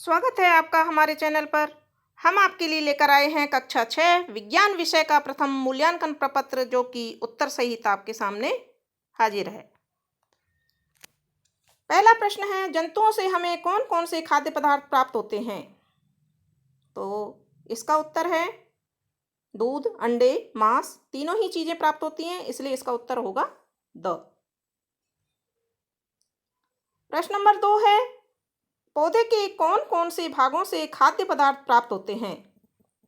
स्वागत है आपका हमारे चैनल पर। हम आपके लिए लेकर आए हैं कक्षा 6 विज्ञान विषय का प्रथम मूल्यांकन प्रपत्र, जो कि उत्तर सहित आपके सामने हाजिर है। पहला प्रश्न है, जंतुओं से हमें कौन कौन से खाद्य पदार्थ प्राप्त होते हैं? तो इसका उत्तर है दूध, अंडे, मांस, तीनों ही चीजें प्राप्त होती हैं, इसलिए इसका उत्तर होगा द। प्रश्न नंबर 2 है, पौधे के कौन कौन से भागों से खाद्य पदार्थ प्राप्त होते हैं?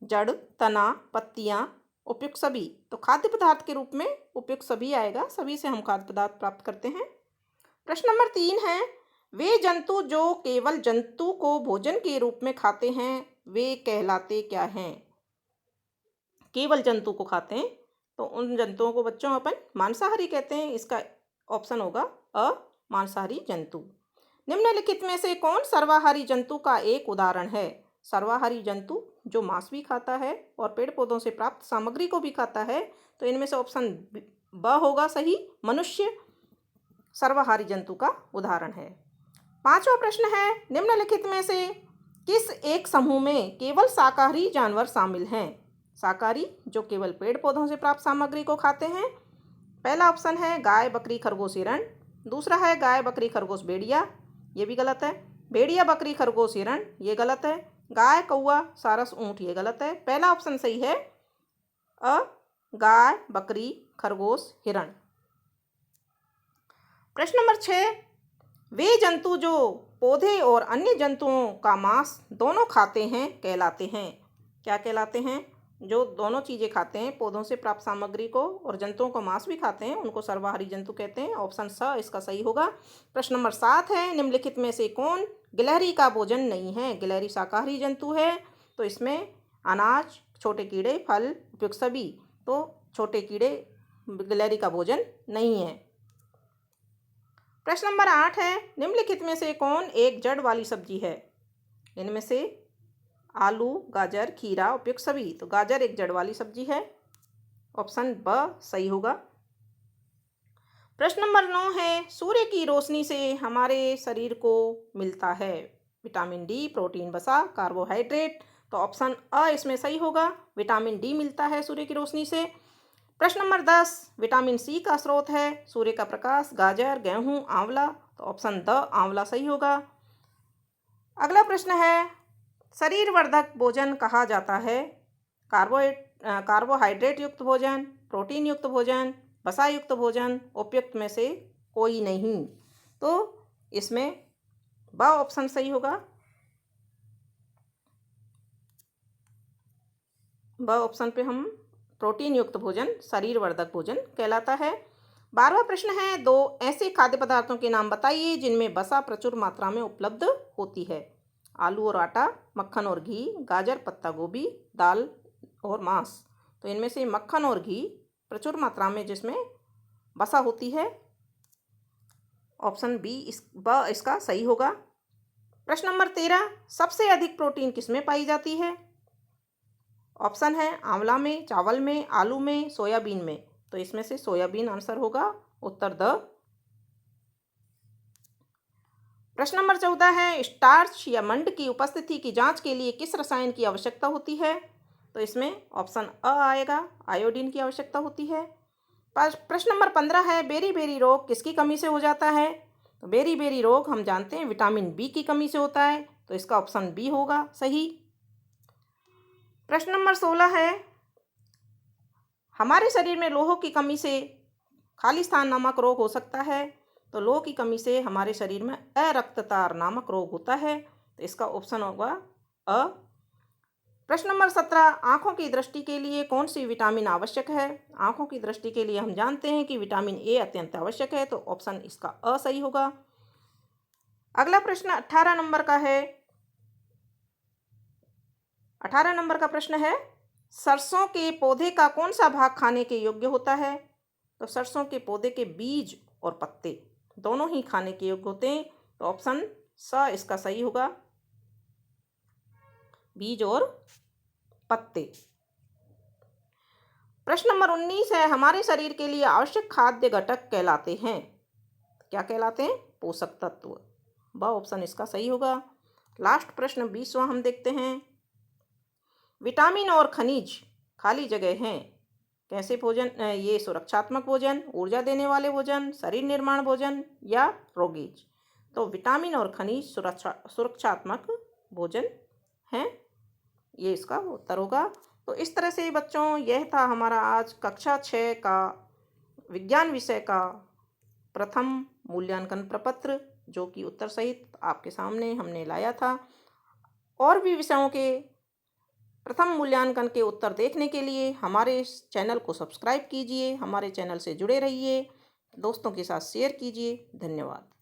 जड़, तना, पत्तियां, उपयुक्त सभी। तो खाद्य पदार्थ के रूप में उपयुक्त सभी आएगा, सभी से हम खाद्य पदार्थ प्राप्त करते हैं। प्रश्न नंबर 3 है, वे जंतु जो केवल जंतु को भोजन के रूप में खाते हैं, वे कहलाते क्या हैं? केवल जंतु को खाते हैं तो उन जंतुओं को बच्चों अपन मांसाहारी कहते हैं। इसका ऑप्शन होगा अ, मांसाहारी जंतु। निम्नलिखित में से कौन सर्वाहारी जंतु का एक उदाहरण है? सर्वाहारी जंतु जो मांस भी खाता है और पेड़ पौधों से प्राप्त सामग्री को भी खाता है, तो इनमें से ऑप्शन ब होगा सही। मनुष्य सर्वाहारी जंतु का उदाहरण है। पांचवा प्रश्न है, निम्नलिखित में से किस एक समूह में केवल शाकाहारी जानवर शामिल हैं? शाकाहारी जो केवल पेड़ पौधों से प्राप्त सामग्री को खाते हैं। पहला ऑप्शन है गाय, बकरी, खरगोश, हिरण। दूसरा है गाय, बकरी, खरगोश, भेड़िया, ये भी गलत है। भेड़िया, बकरी, खरगोश, हिरण, ये गलत है। गाय, कौआ, सारस, ऊंट, ये गलत है। पहला ऑप्शन सही है अ, गाय, बकरी, खरगोश, हिरण। प्रश्न नंबर 6, वे जंतु जो पौधे और अन्य जंतुओं का मांस दोनों खाते हैं कहलाते हैं? क्या कहलाते हैं? जो दोनों चीज़ें खाते हैं, पौधों से प्राप्त सामग्री को और जंतुओं को मांस भी खाते हैं, उनको सर्वाहारी जंतु कहते हैं। ऑप्शन स इसका सही होगा। प्रश्न नंबर 7 है, निम्नलिखित में से कौन गिलहरी का भोजन नहीं है? गिलहरी शाकाहारी जंतु है, तो इसमें अनाज, छोटे कीड़े, फल, उपयुक्त सभी। तो छोटे कीड़े गिलहरी का भोजन नहीं है। प्रश्न नंबर 8 है, निम्नलिखित में से कौन एक जड़ वाली सब्जी है? इनमें से आलू, गाजर, खीरा, उपयुक्त सभी। तो गाजर एक जड़ वाली सब्जी है, ऑप्शन ब सही होगा। प्रश्न नंबर 9 है, सूर्य की रोशनी से हमारे शरीर को मिलता है विटामिन डी, प्रोटीन, वसा, कार्बोहाइड्रेट। तो ऑप्शन अ इसमें सही होगा, विटामिन डी मिलता है सूर्य की रोशनी से। प्रश्न नंबर 10, विटामिन सी का स्रोत है सूर्य का प्रकाश, गाजर, गेहूं, आंवला। तो ऑप्शन द आंवला सही होगा। अगला प्रश्न है, शरीरवर्धक भोजन कहा जाता है कार्बोहाइड्रेट युक्त भोजन, प्रोटीन युक्त भोजन, वसा युक्त भोजन, उपयुक्त में से कोई नहीं। तो इसमें ब ऑप्शन सही होगा। ब ऑप्शन पे हम प्रोटीन युक्त भोजन शरीरवर्धक भोजन कहलाता है। 12वां प्रश्न है, दो ऐसे खाद्य पदार्थों के नाम बताइए जिनमें वसा प्रचुर मात्रा में उपलब्ध होती है। आलू और आटा, मक्खन और घी, गाजर, पत्ता गोभी, दाल और मांस। तो इनमें से मक्खन और घी प्रचुर मात्रा में जिसमें वसा होती है, ऑप्शन बी ब इसका सही होगा। प्रश्न नंबर 13, सबसे अधिक प्रोटीन किसमें पाई जाती है? ऑप्शन है आंवला में, चावल में, आलू में, सोयाबीन में। तो इसमें से सोयाबीन आंसर होगा, उत्तर द। प्रश्न नंबर 14 है, स्टार्च या मंड की उपस्थिति की जांच के लिए किस रसायन की आवश्यकता होती है? तो इसमें ऑप्शन अ आएगा, आयोडीन की आवश्यकता होती है। प्रश्न नंबर 15 है, बेरी बेरी रोग किसकी कमी से हो जाता है? तो बेरी बेरी रोग हम जानते हैं विटामिन बी की कमी से होता है, तो इसका ऑप्शन बी होगा सही। प्रश्न नंबर 16 है, हमारे शरीर में लोह की कमी से खाली स्थान नामक रोग हो सकता है। तो लोह की कमी से हमारे शरीर में अरक्तता नामक रोग होता है, तो इसका ऑप्शन होगा अ। प्रश्न नंबर 17, आंखों की दृष्टि के लिए कौन सी विटामिन आवश्यक है? आंखों की दृष्टि के लिए हम जानते हैं कि विटामिन ए अत्यंत आवश्यक है, तो ऑप्शन इसका अ सही होगा। अगला प्रश्न 18 नंबर का है। 18 नंबर का प्रश्न है, सरसों के पौधे का कौन सा भाग खाने के योग्य होता है? तो सरसों के पौधे के बीज और पत्ते दोनों ही खाने के योग्य होते हैं, तो ऑप्शन स इसका सही होगा, बीज और पत्ते। प्रश्न नंबर 19 है, हमारे शरीर के लिए आवश्यक खाद्य घटक कहलाते हैं, क्या कहलाते हैं? पोषक तत्व। ब ऑप्शन इसका सही होगा। लास्ट प्रश्न 20वां हम देखते हैं। विटामिन और खनिज खाली जगह हैं। कैसे भोजन? ये सुरक्षात्मक भोजन, ऊर्जा देने वाले भोजन, शरीर निर्माण भोजन या रोगीज? तो विटामिन और खनिज सुरक्षात्मक भोजन हैं, ये इसका उत्तर होगा। तो इस तरह से बच्चों, यह था हमारा आज कक्षा 6 का विज्ञान विषय का प्रथम मूल्यांकन प्रपत्र, जो कि उत्तर सहित आपके सामने हमने लाया था। और भी विषयों के प्रथम मूल्यांकन के उत्तर देखने के लिए हमारे इस चैनल को सब्सक्राइब कीजिए, हमारे चैनल से जुड़े रहिए, दोस्तों के साथ शेयर कीजिए। धन्यवाद।